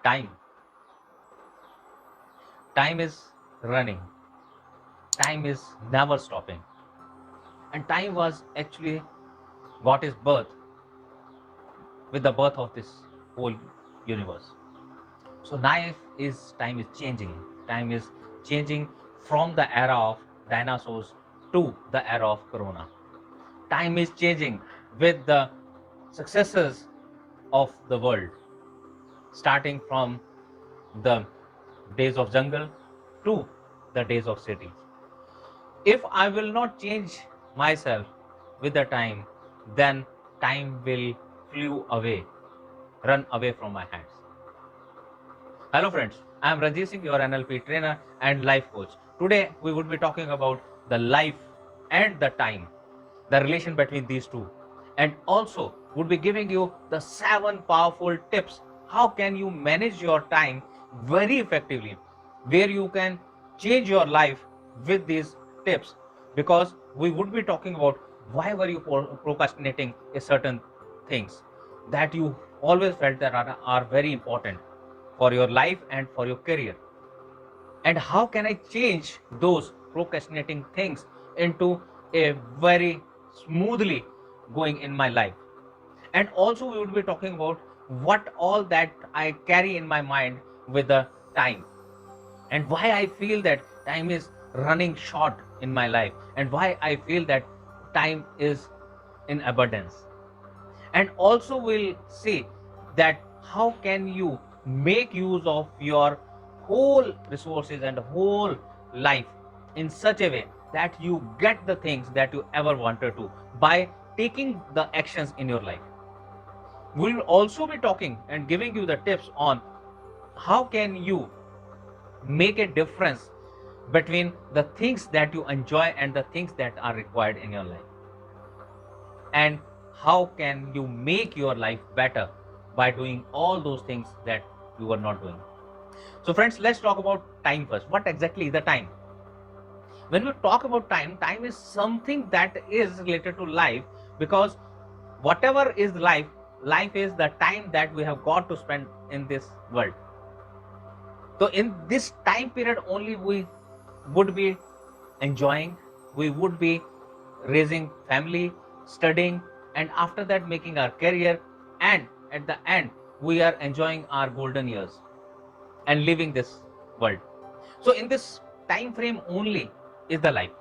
Time. Time is running. Time is never stopping. And time was actually got its birth with the birth of this whole universe. So time is changing. Time is changing from the era of dinosaurs to the era of corona. Time is changing with the successes of the world, starting from the days of jungle to the days of cities. If I will not change myself with the time, then time will flew away, run away from my hands. Hello friends, I am Ranjit Singh, your NLP trainer and life coach. Today we would be talking about the life and the time, the relation between these two, and also would be giving you the 7 powerful tips. How can you manage your time very effectively, where you can change your life with these tips? Because we would be talking about why were you procrastinating a certain things that you always felt that are very important for your life and for your career, and how can I change those procrastinating things into a very smoothly going in my life. And also we would be talking about what all that I carry in my mind with the time, and why I feel that time is running short in my life, and why I feel that time is in abundance. And also we'll see that how can you make use of your whole resources and whole life in such a way that you get the things that you ever wanted to by taking the actions in your life. We'll also be talking and giving you the tips on how can you make a difference between the things that you enjoy and the things that are required in your life, and how can you make your life better by doing all those things that you were not doing. So friends, let's talk about time first. What exactly is the time? When we talk about time, time is something that is related to life, because whatever is life, life is the time that we have got to spend in this world. So in this time period only we would be enjoying, we would be raising family, studying, and after that making our career, and at the end we are enjoying our golden years and living this world. So in this time frame only is the life.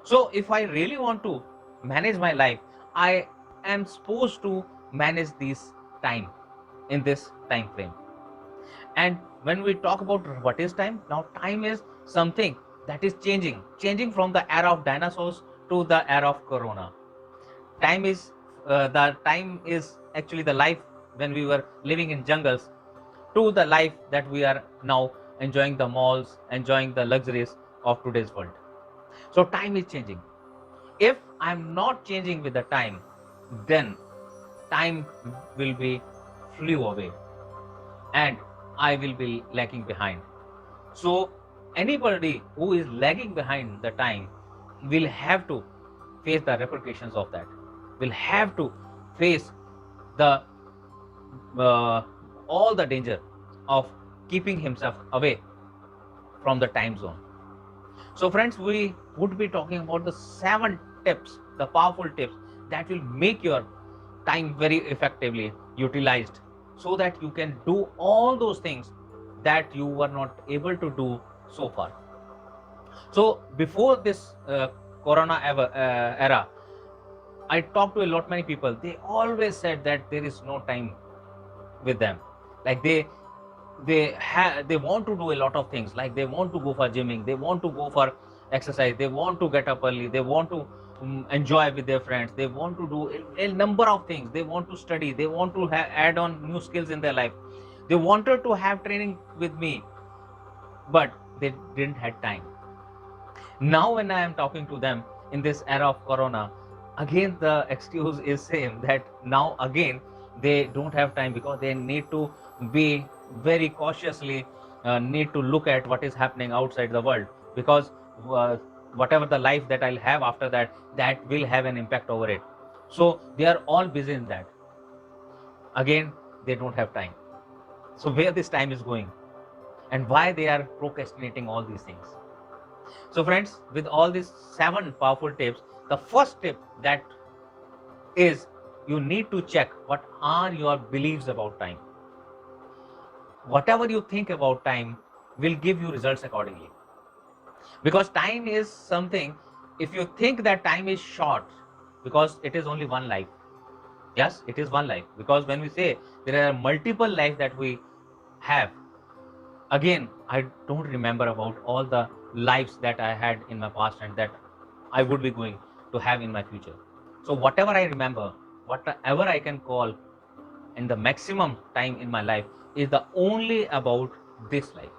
So if I really want to manage my life, I am supposed to manage this time in this time frame. And when we talk about what is time, now time is something that is changing from the era of dinosaurs to the era of corona. Time is the time is actually the life when we were living in jungles to the life that we are now enjoying the malls, enjoying the luxuries of today's world. So time is changing. If I'm not changing with the time, then time will be flew away and I will be lagging behind. So anybody who is lagging behind the time will have to face the repercussions of that, will have to face the uh, all the danger of keeping himself away from the time zone. So friends, we would be talking about the 7 tips, the powerful tips that will make your time very effectively utilized, so that you can do all those things that you were not able to do so far. So before this era, I talked to a lot many people. They always said that there is no time with them. Like they want to do a lot of things. Like they want to go for gymming, they want to go for exercise, they want to get up early, they want to enjoy with their friends, they want to do a number of things, they want to study, they want to add on new skills in their life, they wanted to have training with me, but they didn't have time. Now when I am talking to them in this era of corona, again the excuse is same, that now again they don't have time because they need to be very cautiously, need to look at what is happening outside the world, because uh, whatever the life that I'll have after that, that will have an impact over it. So they are all busy in that. Again, they don't have time. So where this time is going and why they are procrastinating all these things. So friends, with all these 7 powerful tips, the first tip that is you need to check what are your beliefs about time. Whatever you think about time will give you results accordingly. Because time is something, if you think that time is short, because it is only one life. Yes, it is one life. Because when we say there are multiple lives that we have, again, I don't remember about all the lives that I had in my past and that I would be going to have in my future. So whatever I remember, whatever I can call in the maximum time in my life is the only about this life.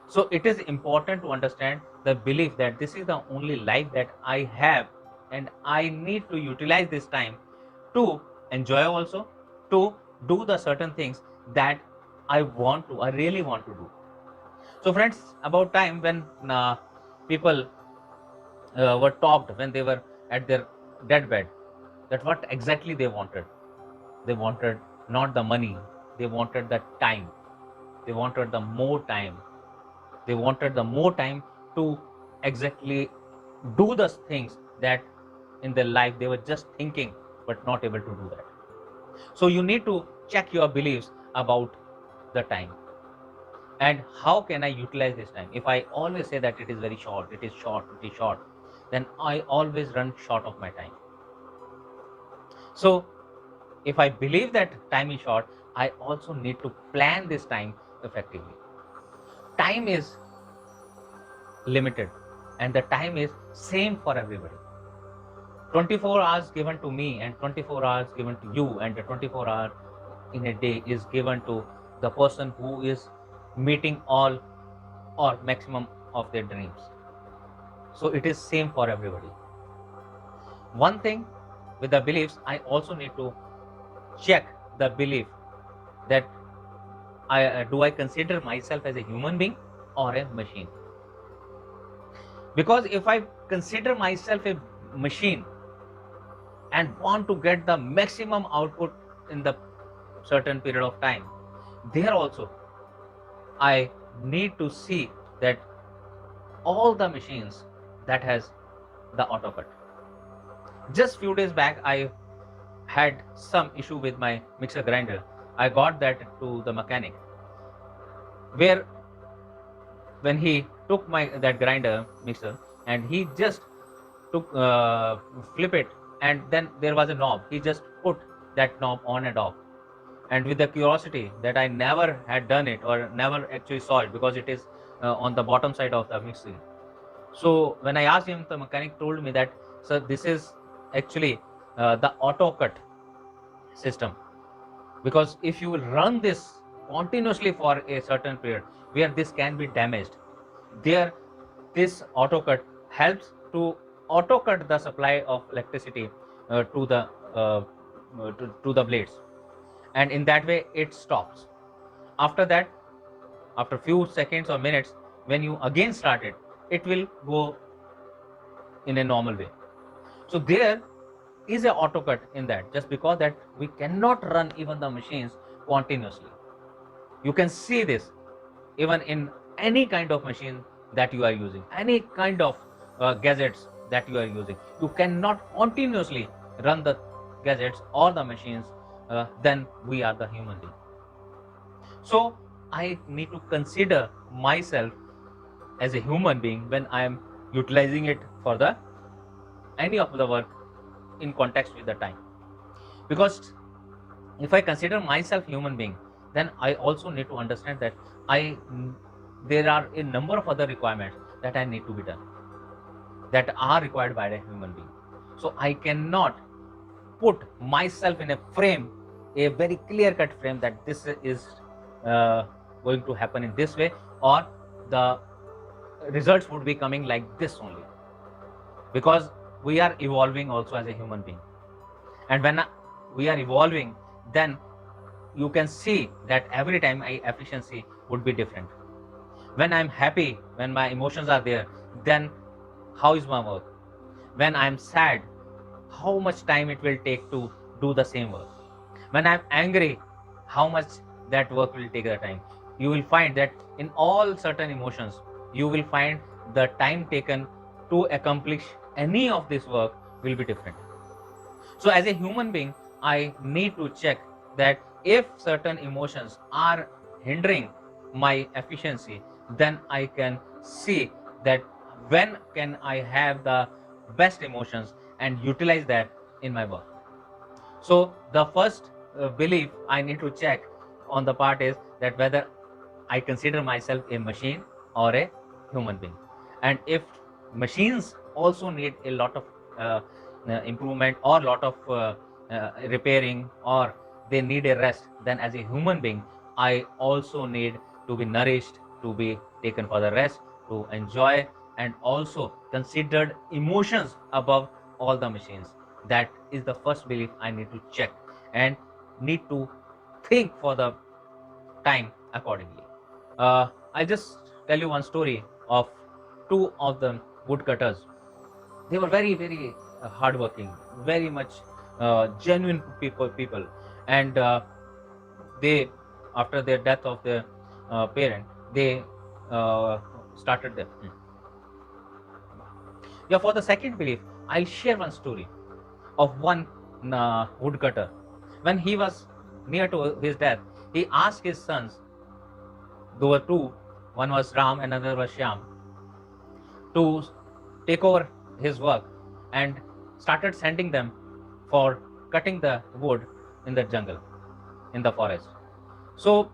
So it is important to understand the belief that this is the only life that I have, and I need to utilize this time to enjoy also, to do the certain things that I really want to do. So friends, about time when people were talked when they were at their deathbed, that what exactly they wanted. They wanted not the money, they wanted the time. They wanted the more time. They wanted the more time to exactly do the things that in their life they were just thinking but not able to do that. So you need to check your beliefs about the time. And how can I utilize this time? If I always say that it is very short, it is short, it is short, then I always run short of my time. So if I believe that time is short, I also need to plan this time effectively. Time is limited and the time is same for everybody. 24 hours given to me and 24 hours given to you, and the 24 hour in a day is given to the person who is meeting all or maximum of their dreams. So it is same for everybody. One thing with the beliefs, I also need to check the belief that do I consider myself as a human being or a machine? Because if I consider myself a machine and want to get the maximum output in the certain period of time, there also I need to see that all the machines that has the AutoCAD. Just few days back, I had some issue with my mixer grinder. I got that to the mechanic, where when he took my that grinder mixer and he just took flip it, and then there was a knob. He just put that knob on and off, and with the curiosity that I never had done it or never actually saw it because it is on the bottom side of the mixing. So when I asked him, the mechanic told me that, sir, this is actually the auto cut system. Because if you will run this continuously for a certain period where this can be damaged, there this auto cut helps to auto cut the supply of electricity to the to the blades, and in that way it stops. After that, after few seconds or minutes, when you again start it, it will go in a normal way. So there is a auto cut in that, just because that we cannot run even the machines continuously. You can see this even in any kind of machine that you are using, any kind of gadgets that you are using. You cannot continuously run the gadgets or the machines, then we are the human being. So I need to consider myself as a human being when I am utilizing it for the any of the work in context with the time. Because if I consider myself human being, then I also need to understand that I there are a number of other requirements that I need to be done, that are required by a human being. So I cannot put myself in a frame, a very clear cut frame, that this is uh, going to happen in this way, or the results would be coming like this only. Because we are evolving also as a human being, and when we are evolving, then you can see that every time my efficiency would be different. When I'm happy, when my emotions are there, then how is my work? When I'm sad, how much time it will take to do the same work? When I'm angry, how much that work will take the time. You will find that in all certain emotions, you will find the time taken to accomplish any of this work will be different. So as a human being, I need to check that if certain emotions are hindering my efficiency, then I can see that when can I have the best emotions and utilize that in my work. So the first belief I need to check on the part is that whether I consider myself a machine or a human being. And if machines also need a lot of improvement or lot of repairing, or they need a rest, then as a human being, I also need to be nourished, to be taken for the rest, to enjoy, and also considered emotions above all the machines. That is the first belief I need to check and need to think for the time accordingly. I'll just tell you one story of two of the woodcutters. They were very, very hardworking, very much genuine people, and they, after their death of their parent, they uh, started them. Yeah, for the second belief, I'll share one story of one woodcutter. When he was near to his death, he asked his sons, there were two, one was Ram and another was Shyam, to take over his work, and started sending them for cutting the wood in the jungle, in the forest. So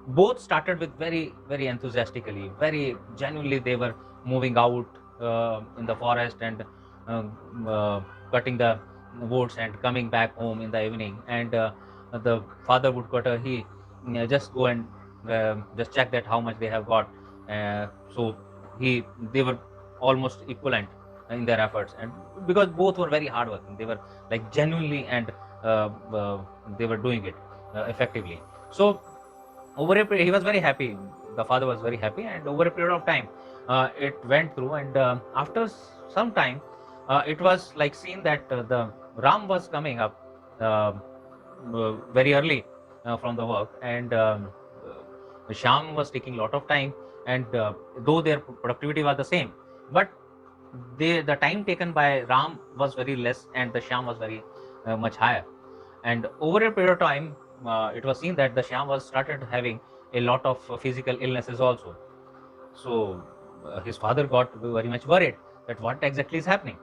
both started with very, very enthusiastically, very genuinely. They were moving out in the forest and cutting the woods and coming back home in the evening. And the father woodcutter, he just go and just check that how much they have got. So they were almost equivalent in their efforts, and because both were very hardworking, they were like genuinely, and they were doing it effectively. So over a period, he was very happy. The father was very happy, and over a period of time, it went through. And after some time, it was like seen that the Ram was coming up very early from the work, and Sham was taking a lot of time. And though their productivity was the same, but the time taken by Ram was very less, and the Sham was very much higher. And over a period of time, it was seen that the Shyam was started having a lot of physical illnesses also. So his father got very much worried that what exactly is happening.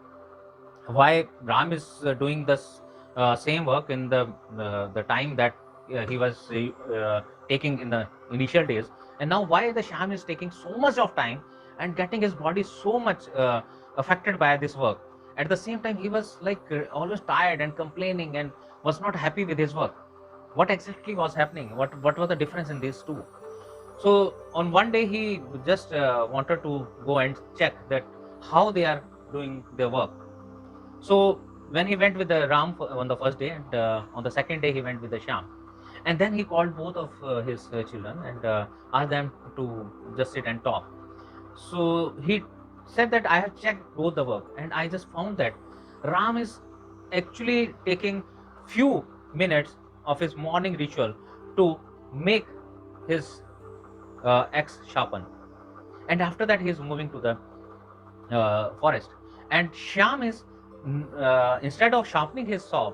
Why Ram is doing this same work in the time that he was taking in the initial days, and now why the Shyam is taking so much of time and getting his body so much affected by this work. At the same time, he was like always tired and complaining and was not happy with his work. What exactly was happening? What was the difference in these two? So on one day, he just wanted to go and check that how they are doing their work. So when he went with the Ram on the first day, and on the second day he went with the Sham, and then he called both of his children and asked them to just sit and talk. So he said that I have checked both the work, and I just found that Ram is actually taking few minutes of his morning ritual to make his axe sharpen, and after that he is moving to the forest. And Shyam is instead of sharpening his saw,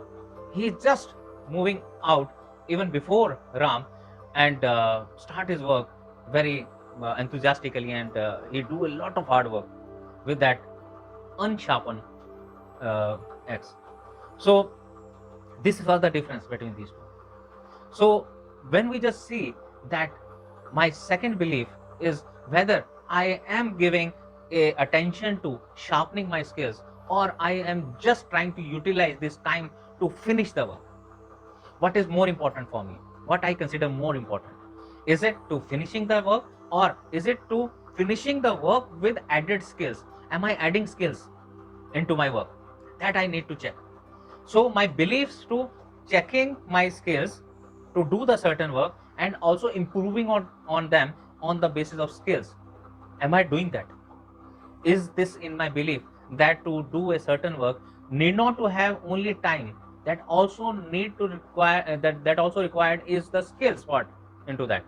he is just moving out even before Ram, and start his work very enthusiastically, and he do a lot of hard work with that unsharpened axe. So this was the difference between these two. So when we just see that my second belief is whether I am giving attention to sharpening my skills, or I am just trying to utilize this time to finish the work. What is more important for me? What I consider more important? Is it to finishing the work, or is it to finishing the work with added skills? Am I adding skills into my work? That I need to check. So my beliefs to checking my skills to do the certain work, and also improving on them on the basis of skills. Am I doing that? Is this in my belief that to do a certain work need not to have only time, that also need to require that also required is the skills part into that,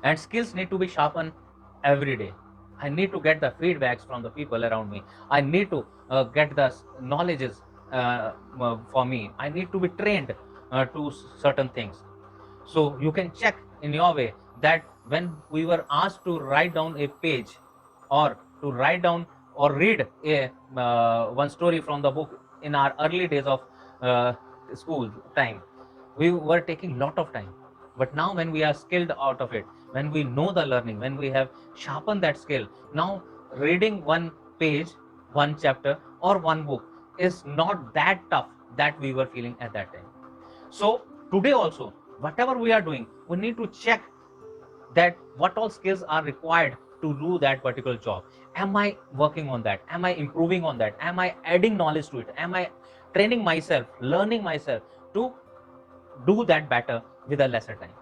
and skills need to be sharpened every day. I need to get the feedbacks from the people around me. I need to get the knowledges for me. I need to be trained to certain things. So you can check in your way that when we were asked to write down a page, or to write down or read a one story from the book in our early days of uh, school time, we were taking lot of time. But now when we are skilled out of it, when we know the learning, when we have sharpened that skill, now reading one page, one chapter or one book is not that tough that we were feeling at that time. So today also, whatever we are doing, we need to check that what all skills are required to do that particular job. Am I working on that? Am I improving on that? Am I adding knowledge to it? Am I training myself, learning myself to do that better with a lesser time?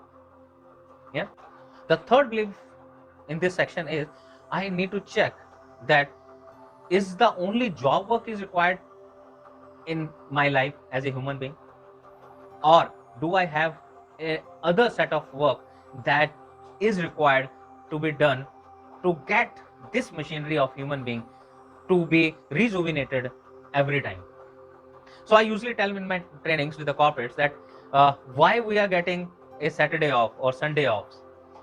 Yeah. The third belief in this section is, I need to check that is the only job work is required in my life as a human being, or do I have a other set of work that is required to be done to get this machinery of human being to be rejuvenated every time. So I usually tell in my trainings with the corporates that why we are getting a Saturday off or Sunday off,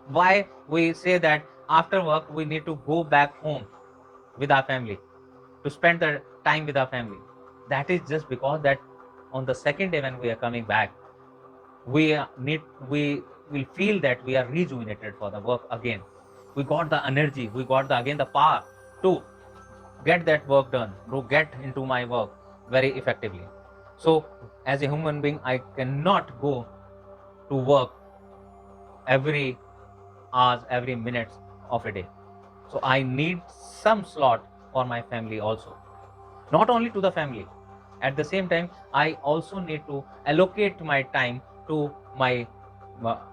why we say that after work we need to go back home with our family to spend the time with our family. That is just because that on the second day when we are coming back, we will feel that we are rejuvenated for the work again. We got the energy, we got the again the power to get that work done, to get into my work very effectively. So as a human being, I cannot go to work every hours, every minutes of a day. So I need some slot for my family also. Not only to the family, at the same time I also need to allocate my time to my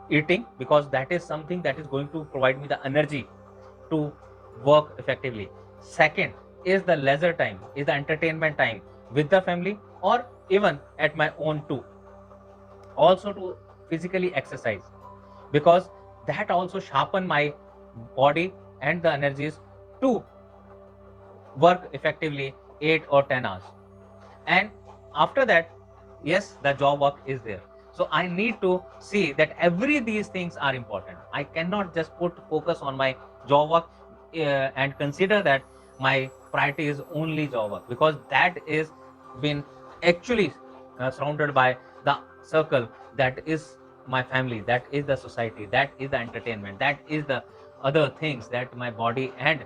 eating, because that is something that is going to provide me the energy to work effectively. Second is the leisure time, is the entertainment time with the family, or even at my own too. Also to physically exercise, because that also sharpen my body and the energies to work effectively 8 or 10 hours. And after that, yes, the job work is there. So I need to see that every these things are important. I cannot just put focus on my job work and consider that my priority is only job work, because that is been actually surrounded by the circle that is my family, that is the society, that is the entertainment, that is the other things that my body and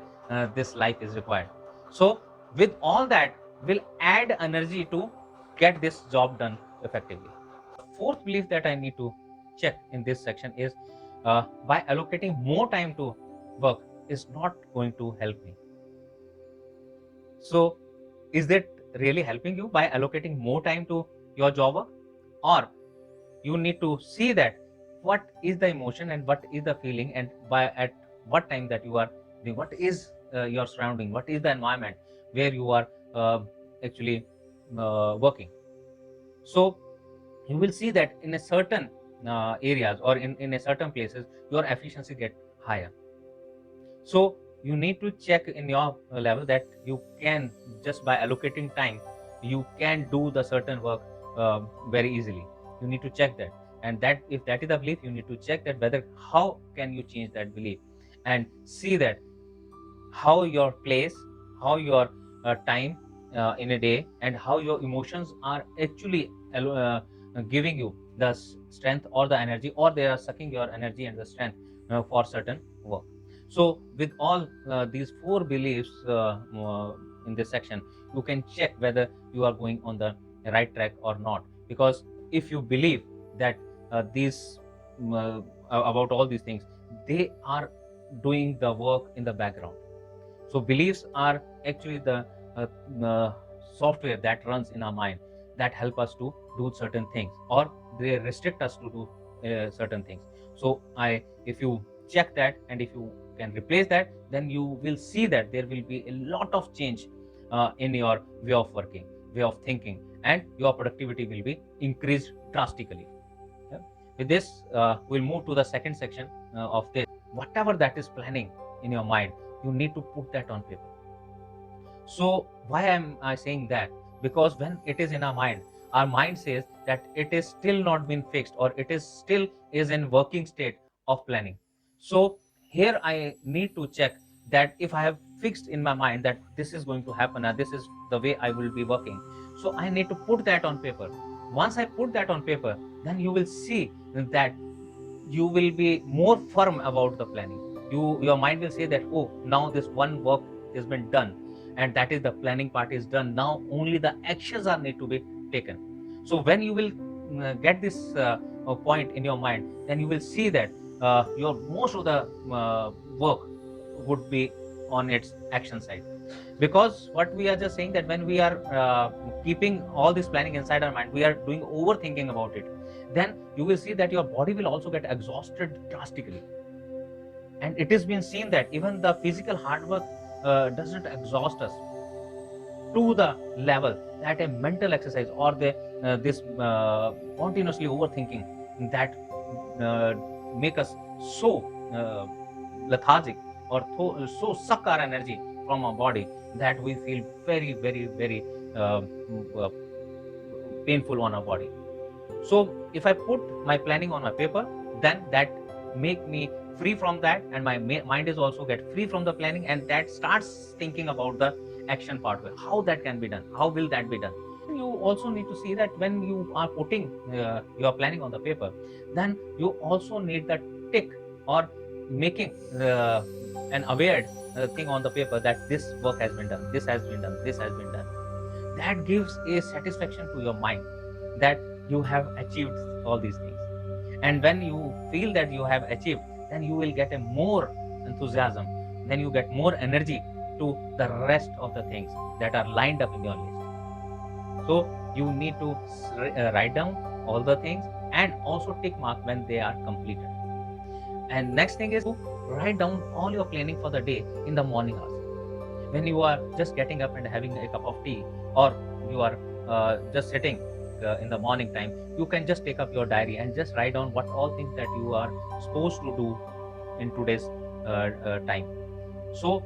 this life is required. So with all that will add energy to get this job done effectively. Fourth belief that I need to check in this section is, by allocating more time to work is not going to help me. So is that really helping you by allocating more time to your job work? Or you need to see that what is the emotion and what is the feeling, and by at what time that you are doing, what is your surrounding, what is the environment where you are actually working. So you will see that in a certain areas or in a certain places your efficiency get higher. So you need to check in your level that you can, just by allocating time, you can do the certain work very easily. You need to check that, and that if that is the belief, you need to check that whether how can you change that belief, and see that how your place, how your time in a day, and how your emotions are actually giving you the strength or the energy, or they are sucking your energy and the strength for certain work. So with all these four beliefs in this section, you can check whether you are going on the right track or not. Because if you believe that these about all these things, they are doing the work in the background. So beliefs are actually the software that runs in our mind that help us to do certain things, or they restrict us to do certain things. So if you check that and if you can replace that, then you will see that there will be a lot of change in your way of working, way of thinking, and your productivity will be increased drastically. Yeah. With this, we'll move to the second section of this. Whatever that is planning in your mind, you need to put that on paper. So why am I saying that? Because when it is in our mind says that it is still not been fixed, or it is still is in working state of planning. So here I need to check that if I have fixed in my mind that this is going to happen and this is the way I will be working, so I need to put that on paper. Once I put that on paper, then you will see that you will be more firm about the planning. Your mind will say that, oh, now this one work has been done, and that is the planning part is done. Now only the actions are need to be taken. So when you will get this point in your mind, then you will see that your most of the work would be on its action side. Because what we are just saying that when we are keeping all this planning inside our mind, we are doing overthinking about it, then you will see that your body will also get exhausted drastically. And it has been seen that even the physical hard work doesn't exhaust us to the level that a mental exercise or this continuously overthinking that make us so lethargic, or so suck our energy from our body, that we feel very, very, very uh, painful on our body. So if I put my planning on my paper, then that make me free from that, and my mind is also get free from the planning, and that starts thinking about the action part, where how that can be done, how will that be done. You also need to see that when you are putting your planning on the paper, then you also need that tick, or making an aware thing on the paper, that this work has been done, this has been done, this has been done. That gives a satisfaction to your mind that you have achieved all these things. And when you feel that you have achieved, then you will get a more enthusiasm, then you get more energy to the rest of the things that are lined up in your list. So you need to write down all the things, and also tick mark when they are completed. And next thing is to write down all your planning for the day in the morning hours, when you are just getting up and having a cup of tea, or you are just sitting in the morning time, you can just take up your diary and just write down what all things that you are supposed to do in today's time. So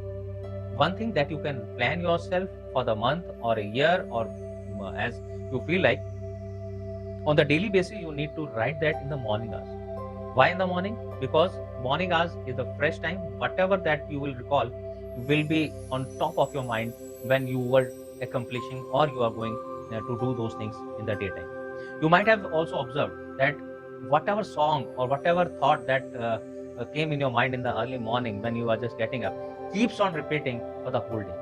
one thing that you can plan yourself for the month or a year, or as you feel like, on the daily basis, you need to write that in the morning hours. Why in the morning? Because morning hours is the fresh time. Whatever that you will recall will be on top of your mind when you were accomplishing, or you are going to do those things in the daytime. You might have also observed that whatever song or whatever thought that came in your mind in the early morning when you are just getting up keeps on repeating for the whole day.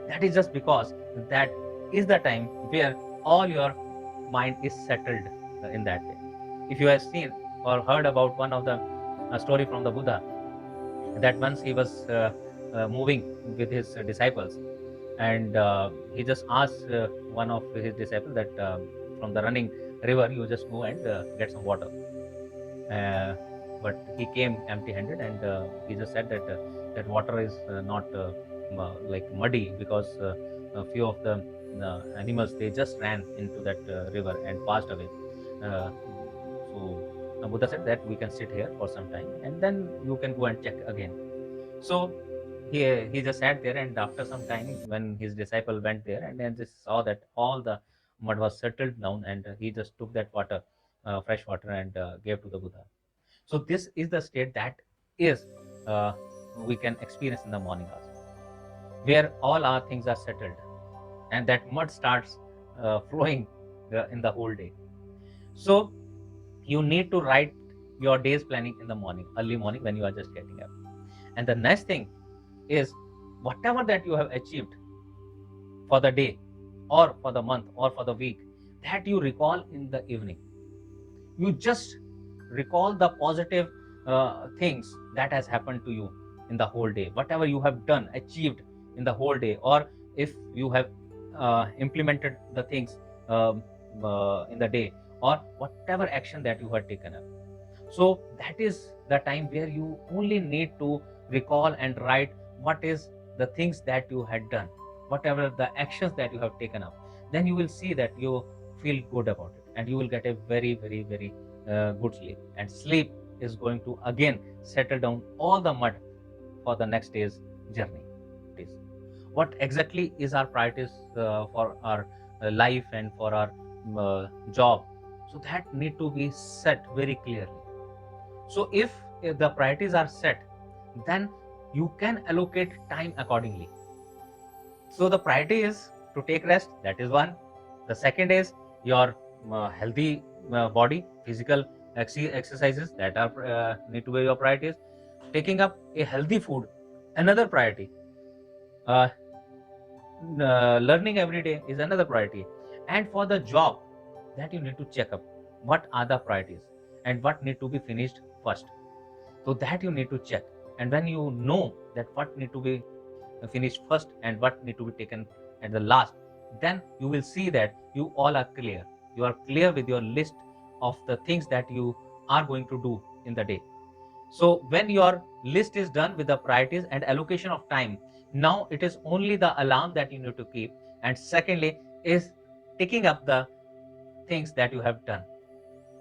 That is just because that is the time where all your mind is settled in that way. If you have seen or heard about one of the story from the Buddha, that once he was moving with his disciples, and he just asked one of his disciples that from the running river you just go and get some water. But he came empty-handed, and he just said that that water is not like muddy, because a few of the animals, they just ran into that river and passed away. So Buddha said that we can sit here for some time, and then you can go and check again. So he just sat there, and after some time, when his disciple went there and then just saw that all the mud was settled down, and he just took that water, fresh water, and gave to the Buddha. So this is the state that is we can experience in the morning hours, where all our things are settled, and that mud starts flowing in the whole day. So you need to write your day's planning in the morning, early morning, when you are just getting up. And the next thing is, whatever that you have achieved for the day, or for the month, or for the week, that you recall in the evening. You just recall the positive things that has happened to you in the whole day, whatever you have done, achieved in the whole day, or if you have implemented the things in the day, or whatever action that you have taken up. So that is the time where you only need to recall and write what is the things that you had done, whatever the actions that you have taken up. then you will see that you feel good about it, and you will get a very, very, very good sleep. And sleep is going to again settle down all the mud for the next day's journey. What exactly is our priorities for our life and for our job? So that need to be set very clearly. So if the priorities are set, then you can allocate time accordingly. So the priority is to take rest. That is one. The second is your healthy body, physical exercises that are need to be your priorities. Taking up a healthy food, another priority. Uh, Learning every day is another priority. And for the job, that you need to check up what are the priorities and what need to be finished first. So that you need to check. And when you know that what need to be finished first and what need to be taken at the last, then you will see that you all are clear. You are clear with your list of the things that you are going to do in the day. So when your list is done with the priorities and allocation of time, now it is only the alarm that you need to keep. And secondly is ticking up the things that you have done.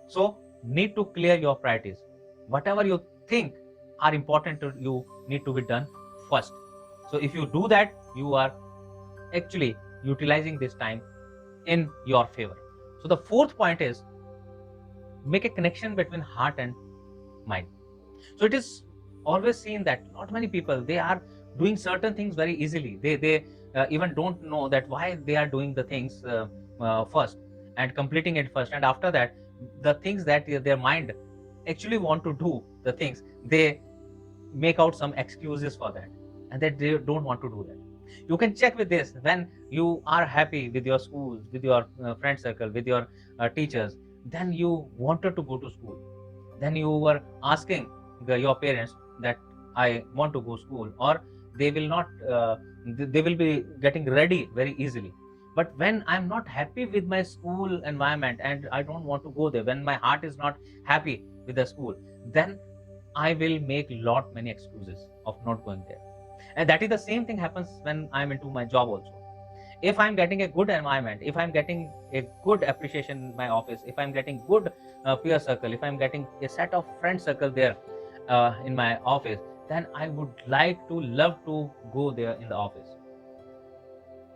So need to clear your priorities. Whatever you think are important to you need to be done first. So if you do that, you are actually utilizing this time in your favor. So the fourth point is make a connection between heart and mind. So it is always seen that not many people, they are doing certain things very easily. They even don't know that why they are doing the things first and completing it first, and after that the things that their mind actually want to do, the things they make out some excuses for that, and that they don't want to do that. You can check with this. When you are happy with your schools, with your friend circle, with your teachers, then you wanted to go to school, then you were asking your parents that I want to go school, or they will not they will be getting ready very easily. But when I'm not happy with my school environment and I don't want to go there, when my heart is not happy with the school, then I will make lot many excuses of not going there. And that is the same thing happens when I'm into my job also. If I'm getting a good environment, if I'm getting a good appreciation in my office, if I'm getting good peer circle, if I'm getting a set of friend circle there in my office, then I would like to love to go there in the office.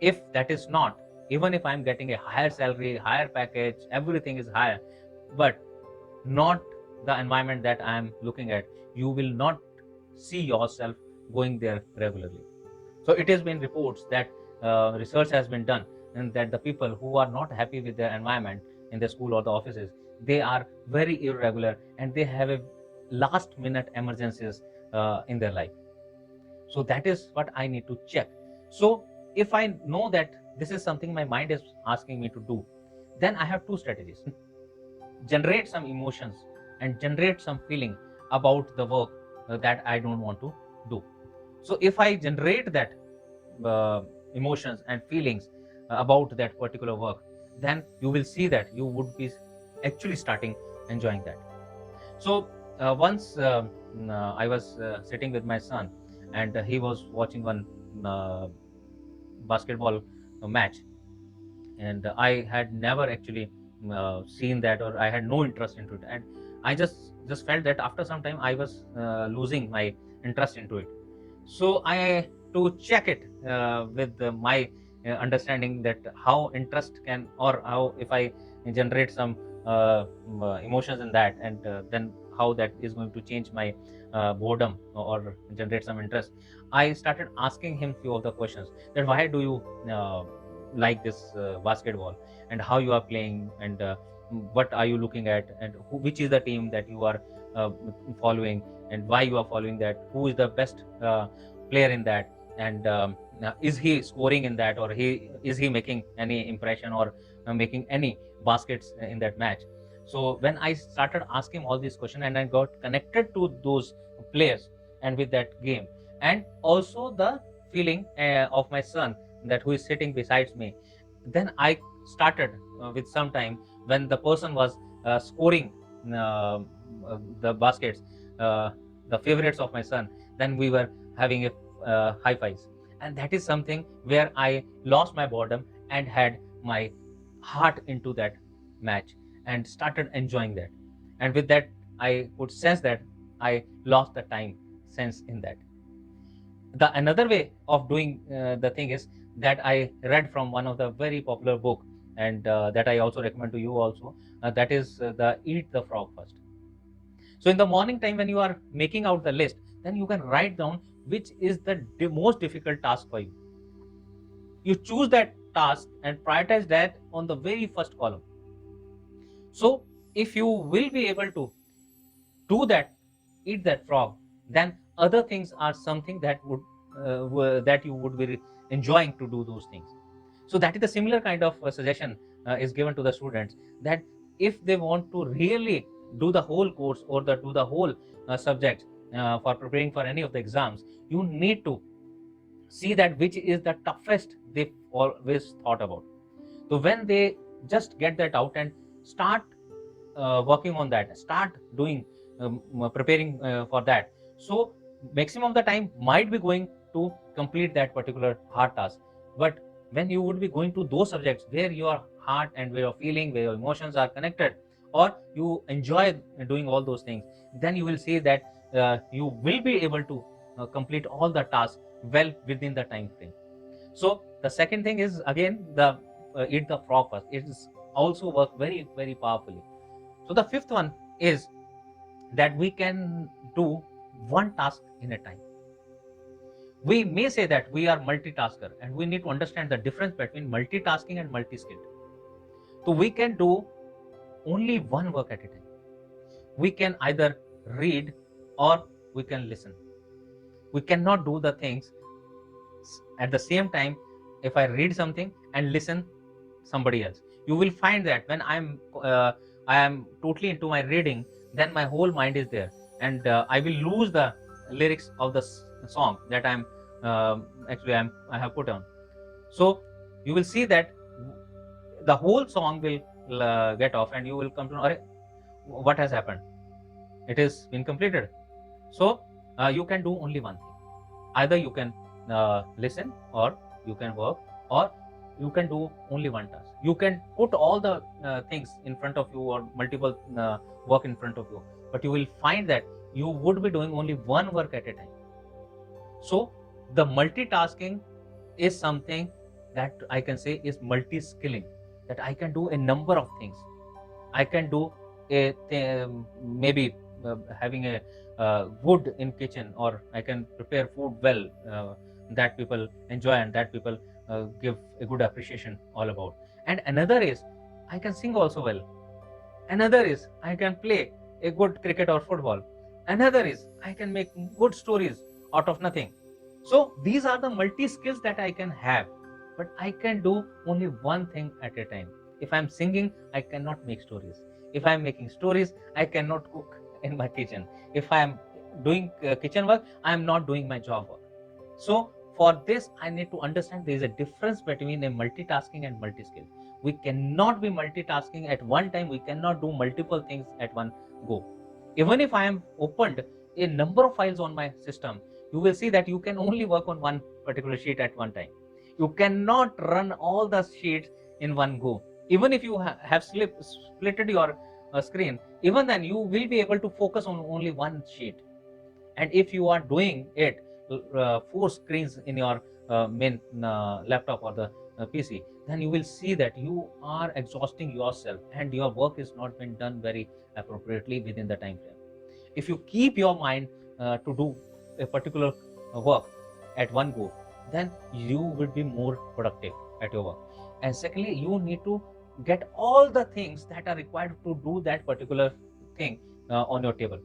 If that is not, even if I'm getting a higher salary, higher package, everything is higher, but not the environment that I'm looking at, you will not see yourself going there regularly. So it has been reports that research has been done, and that the people who are not happy with their environment in the school or the offices, they are very irregular and they have a last minute emergencies in their life. So that is what I need to check. So if I know that this is something my mind is asking me to do, then I have two strategies. Generate some emotions and generate some feeling about the work that I don't want to do. So if I generate that emotions and feelings about that particular work, then you will see that you would be actually starting enjoying that. So once I was sitting with my son, and he was watching one basketball match, and I had never actually seen that, or I had no interest into it, and I just felt that after some time I was losing my interest into it. So I, to check it with my understanding that how interest can, or how if I generate some emotions in that, and then how that is going to change my boredom or generate some interest, I started asking him few of the questions, that why do you like this basketball, and how you are playing, and what are you looking at, and which is the team that you are following, and why you are following that, who is the best player in that, and is he scoring in that, or is he making any impression, or making any baskets in that match. So when I started asking all these questions, and I got connected to those players and with that game, and also the feeling of my son that who is sitting beside me, then I started with some time, when the person was scoring the baskets, uh, the favorites of my son, then we were having a high fives, and that is something where I lost my boredom and had my heart into that match and started enjoying that. And with that, I could sense that I lost the time sense in that. The another way of doing the thing is that I read from one of the very popular book, and that I also recommend to you also. That is the Eat the Frog First. So in the morning time when you are making out the list, then you can write down which is the most difficult task for you. You choose that task and prioritize that on the very first column. So if you will be able to do that, eat that frog, then other things are something that would that you would be enjoying to do those things. So that is the similar kind of suggestion is given to the students, that if they want to really do the whole course or do the whole subject for preparing for any of the exams, you need to see that which is the toughest they always thought about. So when they just get that out and start working on that, start doing preparing for that, so maximum of the time might be going to complete that particular hard task. But when you would be going to those subjects where your heart and where your feeling, where your emotions are connected, or you enjoy doing all those things, then you will see that you will be able to complete all the tasks well within the time frame. So the second thing is again the eat the frog first. It is also work very powerfully. So the fifth one is that we can do one task in a time. We may say that we are multitasker, and we need to understand the difference between multitasking and multi-skilled. So we can do only one work at a time. We can either read or we can listen. We cannot do the things at the same time. If I read something and listen somebody else, you will find that when I am totally into my reading, then my whole mind is there, and I will lose the lyrics of the song that I have put on. So you will see that the whole song will get off, and you will come to know what has happened. It is been completed. So you can do only one thing. Either you can listen, or you can work, or you can do only one task. You can put all the things in front of you, or multiple work in front of you, but you will find that you would be doing only one work at a time. So the multitasking is something that I can say is multi-skilling, that I can do a number of things. I can do maybe having a wood in kitchen, or I can prepare food well that people enjoy and that people give a good appreciation all about. And another is I can sing also well. Another is I can play a good cricket or football. Another is I can make good stories out of nothing. So these are the multi skills that I can have, but I can do only one thing at a time. If I'm singing, I cannot make stories. If I'm making stories, I cannot cook in my kitchen. If I'm doing kitchen work, I'm not doing my job work. So for this, I need to understand there is a difference between a multitasking and multi-skill. We cannot be multitasking at one time. We cannot do multiple things at one go. Even if I am opened a number of files on my system, you will see that you can only work on one particular sheet at one time. You cannot run all the sheets in one go. Even if you have splitted your screen, even then you will be able to focus on only one sheet. And if you are doing it 4 screens in your main laptop or the PC, then you will see that you are exhausting yourself and your work is not been done very appropriately within the time frame. If you keep your mind to do a particular work at one go, then you will be more productive at your work. And secondly, you need to get all the things that are required to do that particular thing on your table.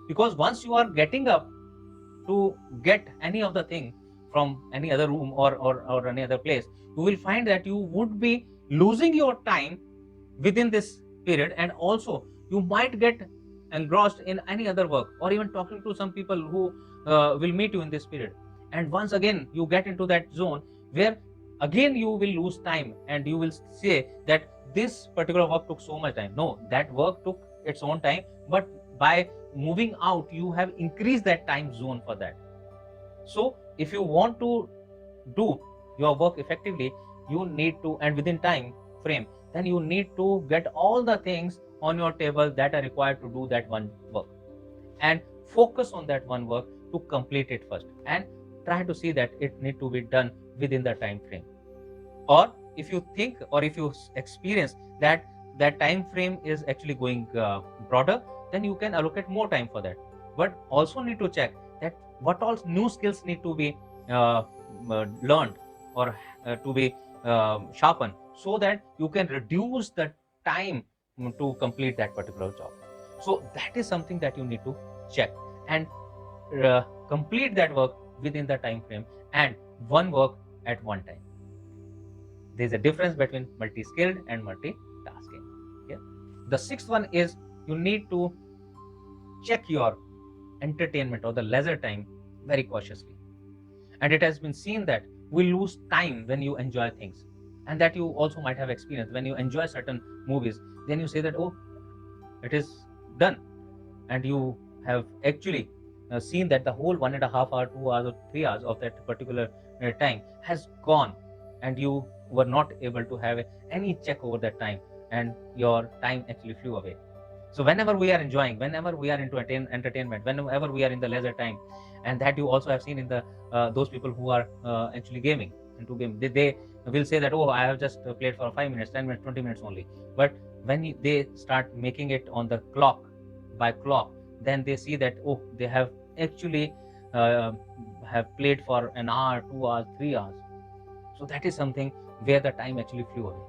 Because once you are getting up to get any of the thing from any other room or any other place, you will find that you would be losing your time within this period, and also you might get engrossed in any other work, or even talking to some people who will meet you in this period. And once again you get into that zone where again you will lose time, and you will say that this particular work took so much time. No, that work took its own time, but by moving out you have increased that time zone for that. So if you want to do your work effectively, you need to, and within time frame, then you need to get all the things on your table that are required to do that one work, and focus on that one work to complete it first, and try to see that it need to be done within the time frame. Or if you think, or if you experience that that time frame is actually going broader, then you can allocate more time for that. But also need to check that what all new skills need to be learned, or to be sharpened, so that you can reduce the time to complete that particular job. So that is something that you need to check, and complete that work within the time frame, and one work at one time. There's a difference between multi-skilled and multitasking. Yeah. The sixth one is you need to check your entertainment or the leisure time very cautiously. And it has been seen that we lose time when you enjoy things, and that you also might have experienced when you enjoy certain movies. Then you say that, oh, it is done, and you have actually seen that the whole 1.5 hour, 2 hours, or 3 hours of that particular time has gone, and you were not able to have any check over that time, and your time actually flew away. So whenever we are enjoying, whenever we are into entertainment, whenever we are in the leisure time, and that you also have seen in the those people who are actually gaming into game, they will say that, oh, I have just played for 5 minutes, 10 minutes, 20 minutes only. But when they start making it on the clock, by clock, then they see that, oh, they have actually have played for an hour, 2 hours, 3 hours. So that is something where the time actually flew away.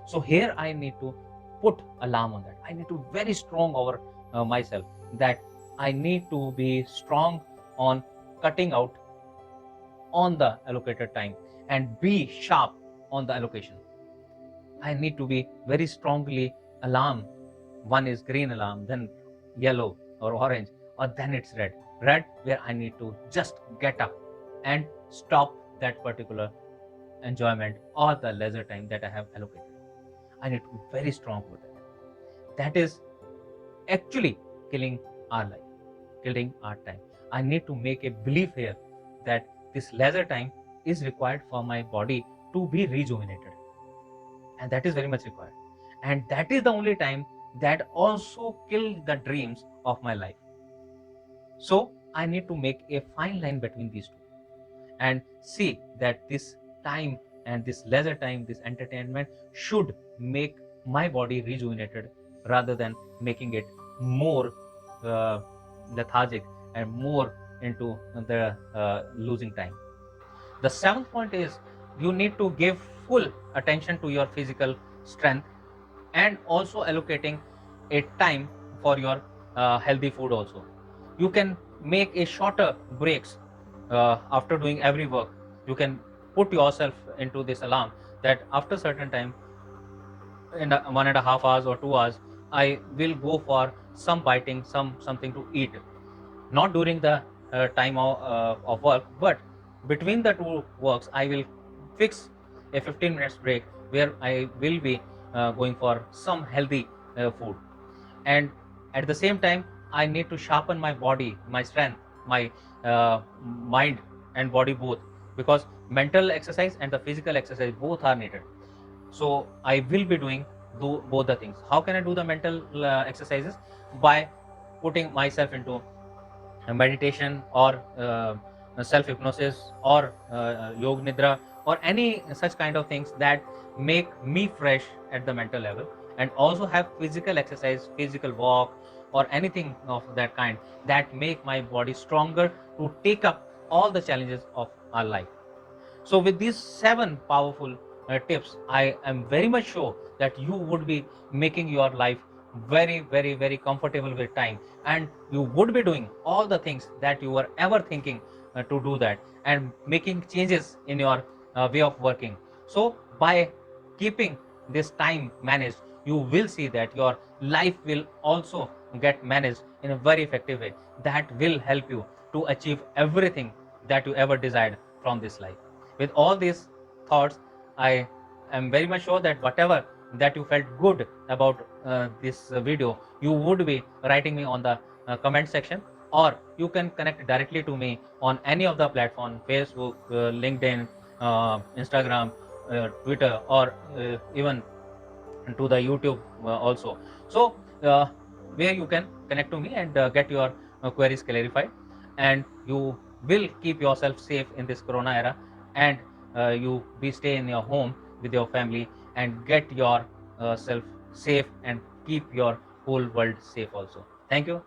So here I need to put alarm on that. I need to very strong over myself, that I need to be strong on cutting out on the allocated time and be sharp on the allocation. I need to be very strongly alarm. One is green alarm, then yellow or orange, or then it's red. Red, where I need to just get up and stop that particular enjoyment or the leisure time that I have allocated. I need to be very strong with it. That is actually killing our life, killing our time. I need to make a belief here that this leisure time is required for my body to be rejuvenated, and that is very much required. And that is the only time that also kill the dreams of my life. So I need to make a fine line between these two, and see that this time and this leisure time, this entertainment, should make my body rejuvenated rather than making it more lethargic and more into the losing time. The seventh point is you need to give full attention to your physical strength, and also allocating a time for your healthy food also. You can make a shorter breaks after doing every work. You can put yourself into this alarm that after certain time, in 1.5 hours or 2 hours, I will go for some biting, something to eat. Not during the time of work, but between the two works, I will fix a 15 minutes break where I will be going for some healthy food. And at the same time, I need to sharpen my body, my strength, my mind and body both, because mental exercise and the physical exercise both are needed. So I will be doing both the things. How can I do the mental exercises? By putting myself into meditation, or self hypnosis, or yog nidra, or any such kind of things that make me fresh at the mental level, and also have physical exercise, physical walk, or anything of that kind that make my body stronger to take up all the challenges of our life. So with these 7 powerful tips, I am very much sure that you would be making your life very, very, very comfortable with time, and you would be doing all the things that you were ever thinking to do that, and making changes in your way of working. So by keeping this time managed, you will see that your life will also get managed in a very effective way that will help you to achieve everything that you ever desired from this life. With all these thoughts, I am very much sure that whatever that you felt good about this video, you would be writing me on the comment section, or you can connect directly to me on any of the platform: Facebook, LinkedIn, Instagram, Twitter, or even to the YouTube also. So where you can connect to me and get your queries clarified, and you will keep yourself safe in this corona era, and you be stay in your home with your family and get your self safe and keep your whole world safe also. Thank you.